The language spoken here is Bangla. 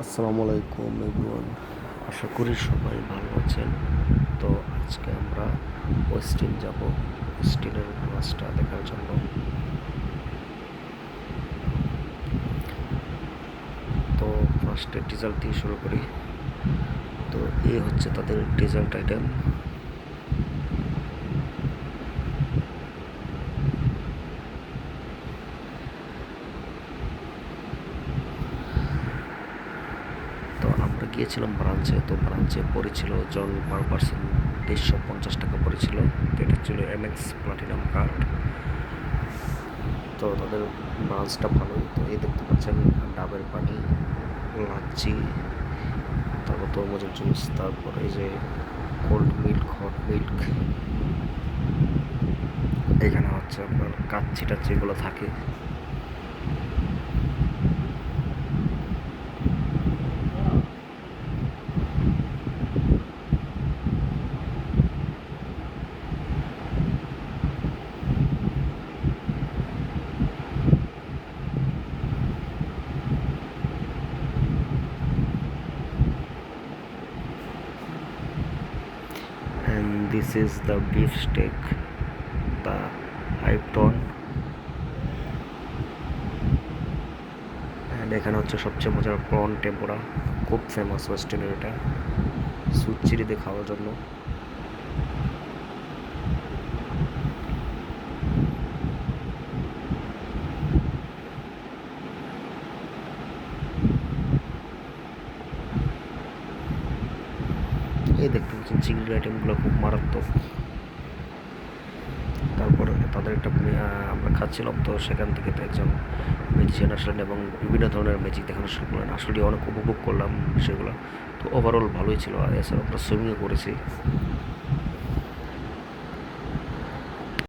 আসসালামু আলাইকুম এভরিওয়ান। আশা করি সবাই ভালো আছেন। তো আজকে আমরা ওয়েস্টিন যাব, ওয়েস্টিনের মাছটা দেখার জন্য। তো ফার্স্টে ডিজেল দিয়ে শুরু করি। তো এই হচ্ছে তাদের ডিজেল আইটেম। তো আমরা গিয়েছিলাম ব্রাঞ্চে। তো ব্রাঞ্চে পড়েছিল জন পার পার্সন 150 টাকা পড়েছিল। তো এটা ছিল এমএক্স প্লাটিনাম কার্ড। তো তাদের ব্রাঞ্চটা ভালোই। তো এই দেখতে পাচ্ছেন ডাবের পানি, লাচ্ছি, তারপর তরমুজের জুস, তারপর এই যে কোল্ড মিল্ক, হট মিল্ক, এখানে হচ্ছে আপনার কাচ্চি টাচ্চি এগুলো থাকে। And this is the beef steak, the Hypton. And এখানে হচ্ছে সবচেয়ে মজার প্রন টেম্পোরা, খুব ফেমাস ওয়েস্টার্নের এটা, সুইট চিলি দিয়ে খাওয়ার জন্য। এই দেখতে পাচ্ছেন চিংড়ির আইটেমগুলো খুব মারাত্মক। তারপর তাদের একটা আমরা খাচ্ছিলাম, তো সেখান থেকে তো একজন ম্যাজিশিয়ান আসলেন এবং বিভিন্ন ধরনের ম্যাজিক দেখানো শুরু করলেন। আসলে অনেক উপভোগ করলাম সেগুলো। তো ওভারঅল ভালোই ছিল। আর এছাড়া আমরা সুইমিংও করেছি।